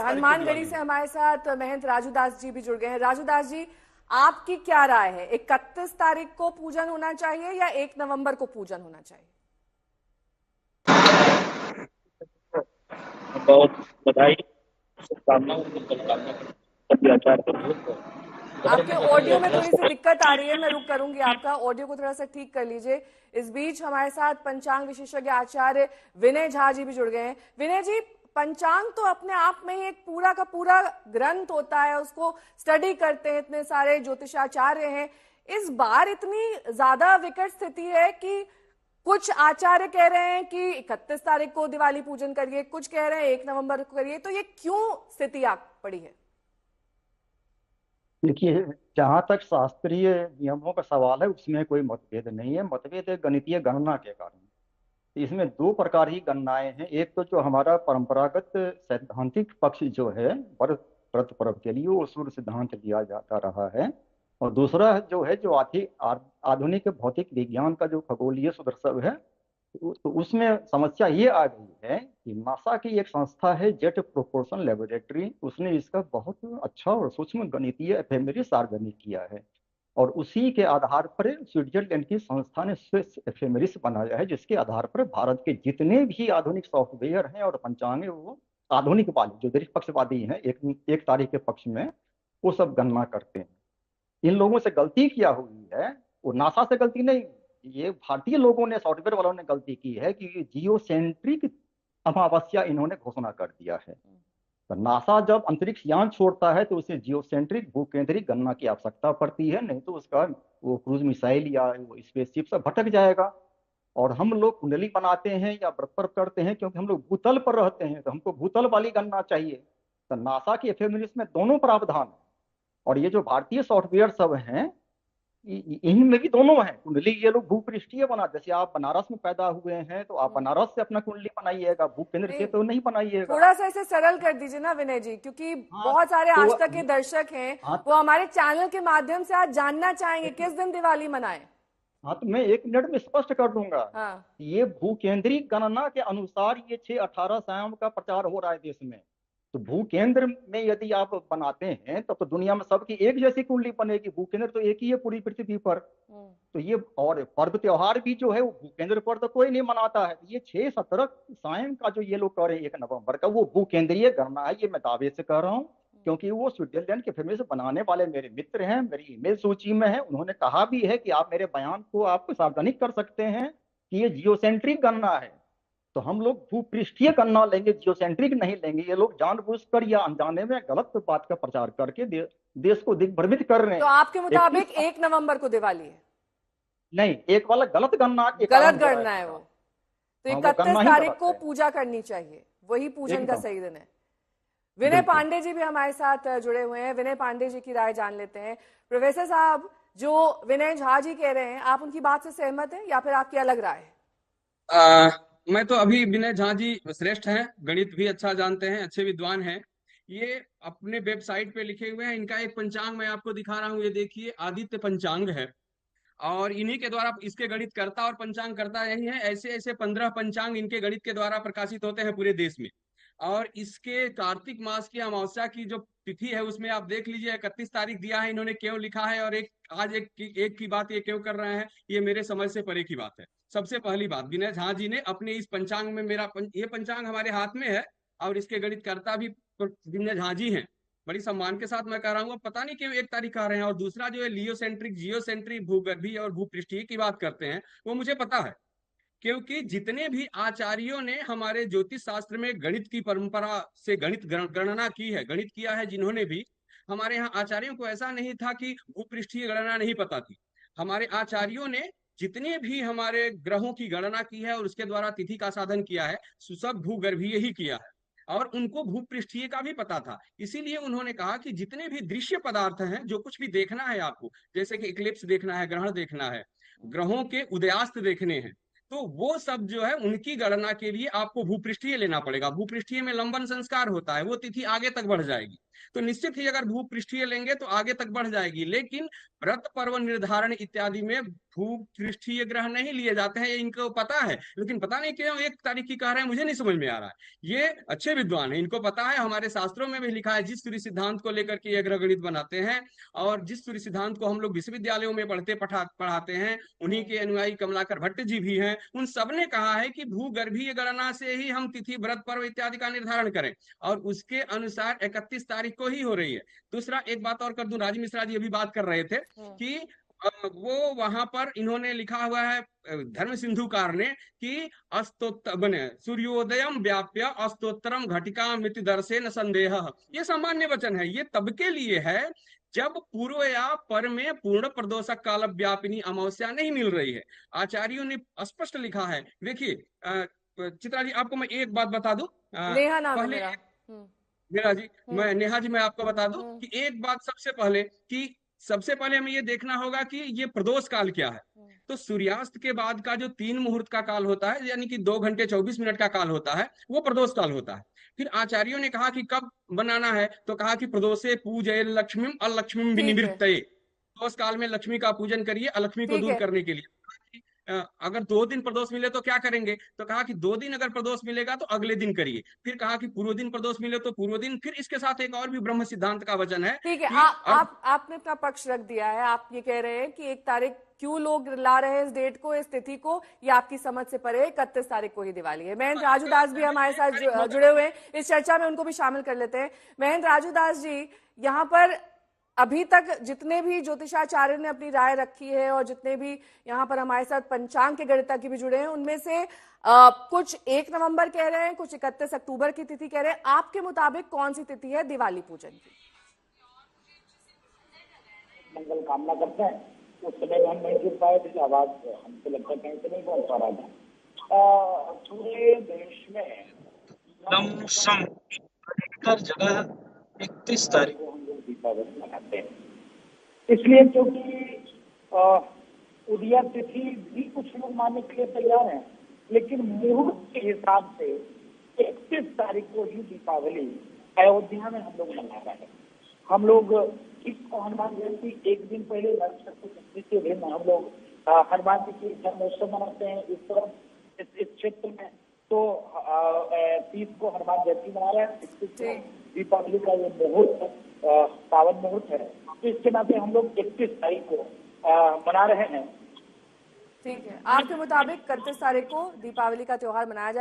हनुमानगढ़ी से हमारे साथ महंत राजू दास जी भी जुड़ गए हैं। राजू दास जी, आपकी क्या राय है, 31 तारीख को पूजन होना चाहिए या 1 नवंबर को पूजन होना चाहिए? बहुत बधाई, शुभकामनाएं, शुभकामनाएं सभी आचार्य को। आपके ऑडियो में थोड़ी सी दिक्कत आ रही है, मैं रुक करूंगी, आपका ऑडियो को थोड़ा सा ठीक कर लीजिए। इस बीच हमारे साथ पंचांग विशेषज्ञ आचार्य विनय झा जी भी जुड़ गए हैं। विनय जी, पंचांग तो अपने आप में ही एक पूरा का पूरा ग्रंथ होता है, उसको स्टडी करते हैं इतने सारे ज्योतिषाचार्य हैं। इस बार इतनी ज्यादा विकट स्थिति है कि कुछ आचार्य कह रहे हैं कि 31 तारीख को दिवाली पूजन करिए, कुछ कह रहे हैं 1 नवंबर को करिए, तो ये क्यों स्थिति आ पड़ी है? देखिए, जहाँ तक शास्त्रीय नियमों का सवाल है उसमें कोई मतभेद नहीं है। मतभेद है गणितीय गणना के कारण। तो इसमें दो प्रकार की गणनाएं हैं। एक तो जो हमारा परंपरागत सैद्धांतिक पक्ष जो है व्रत व्रत पर्व के लिए वो सूर्य सिद्धांत लिया जाता रहा है, और दूसरा जो है जो आधुनिक भौतिक विज्ञान का जो खगोलीय सुदर्शन है, तो उसमें समस्या ये आ गई है कि नासा की एक संस्था है जेट प्रोपोर्शन लेबोरेटरी, उसने इसका बहुत अच्छा और सूक्ष्म गणितीय एफेमेरिस सार्वजनिक किया है, और उसी के आधार पर स्विट्जरलैंड की संस्था ने स्विस एफेमेरिस बनाया है, जिसके आधार पर भारत के जितने भी आधुनिक सॉफ्टवेयर हैं और पंचांग है वो आधुनिक वाले जो निष्पक्षवादी हैं एक तारीख के पक्ष में, वो सब गणना करते हैं। इन लोगों से गलती क्या हुई है, वो नासा से गलती नहीं, ये भारतीय लोगों ने, सॉफ्टवेयर वालों ने गलती की है कि जियो सेंट्रिक अमावस्या इन्होंने घोषणा कर दिया है। तो नासा जब अंतरिक्ष यान छोड़ता है तो उसे जियोसेंट्रिक भूकेंद्रिक गणना की आवश्यकता पड़ती है, नहीं तो उसका वो क्रूज मिसाइल या वो स्पेसशिप से भटक जाएगा। और हम लोग कुंडली बनाते हैं या व्रत पर करते हैं क्योंकि हम लोग भूतल पर रहते हैं, तो हमको भूतल वाली गणना चाहिए। तो नासा की एफएमएस में दोनों प्रावधान है, और ये जो भारतीय सॉफ्टवेयर सब हैं इनमें भी दोनों हैं। कुंडली ये लोग भूपृष्ठीय बना, जैसे आप बनारस में पैदा हुए हैं तो आप बनारस से अपना कुंडली बनाइएगा, भूकेंद्र से तो नहीं बनाइएगा। थोड़ा सा इसे सरल कर दीजिए ना विनय जी, क्योंकि हाँ, बहुत सारे तो आज तक के दर्शक हैं, हाँ, वो हमारे चैनल के माध्यम से आज जानना चाहेंगे किस दिन दिवाली मनाएं। हाँ, तो मैं 1 मिनट में स्पष्ट कर दूंगा। हाँ, ये भूकेंद्रिक गणना के अनुसार ये 6-18 सायों का प्रचार हो रहा है देश में। तो भूकेंद्र में यदि आप बनाते हैं तब तो दुनिया में सबकी एक जैसी कुंडली बनेगी। भूकेंद्र तो एक ही है पूरी पृथ्वी पर। तो ये और पर्व त्योहार भी जो है वो भूकेंद्र पर तो कोई नहीं मनाता है। ये 6-17 सायं का जो ये लोग कर रहे हैं 1 नवंबर का, वो भूकेंद्रीय गणना है। ये मैं दावे से कह रहा हूँ क्योंकि वो स्विट्जरलैंड के फेमस बनाने वाले मेरे मित्र हैं, मेरी ईमेल सूची में है। उन्होंने कहा भी है कि आप मेरे बयान को आप सार्वजनिक कर सकते हैं कि ये जियोसेंट्रिक गणना है। तो हम लोग भूपृष्ठीय गणना लेंगे, जियोसेंट्रिक नहीं लेंगे। ये लोग जानबूझकर या अनजाने में गलत बात का प्रचार करके देश को दिग्भ्रमित कर रहे तो हैं। आपके मुताबिक 21 1 नवंबर को दिवाली है? नहीं, एक वाला गलत गणना के गलत कारण हो रहा गणना है है। वो। तो हाँ, वो 31 गणना ही तारीख गलत को है पूजा करनी चाहिए, वही पूजन का एकदम। सही दिन है। विनय बिल्कुल। पांडे जी भी हमारे साथ जुड़े हुए हैं। विनय पांडे जी की राय जान लेते हैं। प्रोफेसर साहब, जो विनय झा जी कह रहे हैं, आप उनकी बात से सहमत हैं या फिर आपकी अलग राय है? आ, मैं तो अभी विनय झा जी श्रेष्ठ हैं, गणित भी अच्छा जानते हैं, अच्छे विद्वान हैं। ये अपने वेबसाइट पे लिखे हुए हैं। इनका एक पंचांग मैं आपको दिखा रहा हूँ, ये देखिए, आदित्य पंचांग है। और इन्हीं के द्वारा इसके गणित करता और पंचांग करता यही है। ऐसे ऐसे 15 पंचांग इनके गणित के द्वारा प्रकाशित होते हैं पूरे देश में। और इसके कार्तिक मास की अमावस्या की जो तिथि है उसमें आप देख लीजिए 31 तारीख दिया है इन्होंने, क्यों लिखा है। और आज एक की बात ये क्यों कर रहे हैं, ये मेरे समझ से परे की बात है। सबसे पहली बात, विनय झा जी ने अपने इस पंचांग में, ये पंचांग हमारे हाथ में है और इसके गणित करता भी विनय झा जी हैं। बड़ी सम्मान के साथ मैं कह रहा हूँ, पता नहीं क्यों 1 तारीख आ रहे हैं। और दूसरा जो है लियोसेंट्रिक जियोसेंट्रिक भूगर्भीय और भूपृष्ठीय की बात करते हैं, वो मुझे पता है, क्योंकि जितने भी आचार्यों ने हमारे ज्योतिष शास्त्र में गणित की परंपरा से गणित गणना की है, गणित किया है, जिन्होंने भी, हमारे यहाँ आचार्यों को ऐसा नहीं था कि भूपृष्ठीय गणना नहीं पता थी। हमारे आचार्यों ने जितने भी हमारे ग्रहों की गणना की है और उसके द्वारा तिथि का साधन किया है, सब भूगर्भीय ही किया है। और उनको भूपृष्ठीय का भी पता था। इसीलिए उन्होंने कहा कि जितने भी दृश्य पदार्थ हैं, जो कुछ भी देखना है आपको, जैसे कि इक्लिप्स देखना है, ग्रहण देखना है, ग्रहों के उदयास्त देखने हैं, तो वो सब जो है उनकी गणना के लिए आपको भूपृष्ठीय लेना पड़ेगा। भूपृष्ठीय में लंबन संस्कार होता है, वो तिथि आगे तक बढ़ जाएगी। तो निश्चित ही अगर भूपृष्ठीय लेंगे तो आगे तक बढ़ जाएगी, लेकिन व्रत पर्व निर्धारण इत्यादि में भूपृष्ठीय ग्रह नहीं लिए जाते हैं, ये इनको पता है, लेकिन पता नहीं क्यों 1 तारीख की कह रहे हैं, मुझे नहीं समझ में आ रहा है। ये अच्छे विद्वान है, इनको पता है, हमारे शास्त्रों में भी लिखा है, जिस सूर्य सिद्धांत को लेकर के ये ग्रह गणित बनाते हैं और जिस सूर्य सिद्धांत को हम लोग विश्वविद्यालयों में पढ़ाते हैं, उन्हीं के अनुयायी कमलाकर भट्ट जी भी हैं। उन सबने कहा है कि भूगर्भीय गणना से ही हम तिथि, व्रत पर्व इत्यादि का निर्धारण करें, और उसके अनुसार 31 तारीख को ही हो रही है। दूसरा एक बात और कर दूं, राजीव मिश्रा जी अभी बात कर रहे थे कि वो वहां पर इन्होंने लिखा हुआ है धर्म सिंधुकार ने कि सूर्योदयम व्याप्य अस्तोत्तरम घटिका मिति दर्शेन संदेह। ये सामान्य वचन है, ये तब के लिए है जब पूर्व या पर में पूर्ण प्रदोषक काल व्यापिनी अमावस्या नहीं मिल रही है। आचार्यों ने स्पष्ट लिखा है। देखिए चित्रा जी, आपको मैं एक बात बता दूं, नेहा नाम है पहले मेरा। नेहा जी, नेहा जी, मैं आपको बता दूं कि एक बात सबसे पहले हमें ये देखना होगा कि ये प्रदोष काल क्या है। तो सूर्यास्त के बाद का जो 3 मुहूर्त का काल होता है, यानी कि 2 घंटे 24 मिनट का काल होता है, वो प्रदोष काल होता है। फिर आचार्यों ने कहा कि कब बनाना है, तो कहा कि प्रदोषे पूजय लक्ष्मीम अलक्ष्मीम ठीक है, विनिवृत्तये। प्रदोष काल में लक्ष्मी का पूजन करिए, अलक्ष्मी को ठीक दूर है। करने के लिए। अगर 2 दिन प्रदोष मिले तो क्या करेंगे, तो कहा कि 2 दिन अगर प्रदोष मिलेगा तो अगले दिन करिए। फिर कहा कि पूर्व दिन प्रदोष मिले तो पूर्व दिन। फिर इसके साथ एक और भी ब्रह्म सिद्धांत का वचन है ठीक है, कि आपने अपना पक्ष रख दिया है। आप ये कह रहे हैं कि 1 तारीख क्यों लोग ला रहे हैं इस डेट को, इस तिथि को, ये आपकी समझ से परे 31 तारीख को ही दिवाली है। महेंद्र राजू दास भी हमारे साथ जुड़े हुए हैं इस चर्चा में, उनको भी शामिल कर लेते हैं। महेंद्र राजू दास जी, यहाँ पर अभी तक जितने भी ज्योतिषाचार्य ने अपनी राय रखी है और जितने भी यहाँ पर हमारे साथ पंचांग के गणिता की भी जुड़े हैं, उनमें से कुछ 1 नवंबर कह रहे हैं, कुछ 31 अक्टूबर की तिथि कह रहे हैं। आपके मुताबिक कौन सी तिथि है दिवाली पूजन की? मंगल कामना करते हैं। उस समय हम नहीं जुड़ पाए थे, आवाज हमको लगता है कहीं से नहीं पहुंच पा रहा था। पूरे देश में अधिकतर जगह 31 तारीख को हम लोग दीपावली मनाते हैं, इसलिए क्योंकि उदया तिथि भी कुछ लोग मानने के लिए तैयार हैं, लेकिन मुहूर्त के हिसाब से 31 तारीख को ही दीपावली अयोध्या में हम लोग मना रहे हैं। हम लोग इसको हनुमान जयंती एक दिन पहले के दिन हम लोग हनुमान जी की जन्मोत्सव मनाते हैं इस तरफ इस क्षेत्र में। तो 30 को हनुमान जयंती मना रहे हैं, 31 को दीपावली का ये मुहूर्त पावन मुहूर्त है, तो इसके नाते हम लोग 31 तारीख को मना रहे हैं। ठीक है, आपके मुताबिक 31 तारीख को दीपावली का त्योहार मनाया जाए।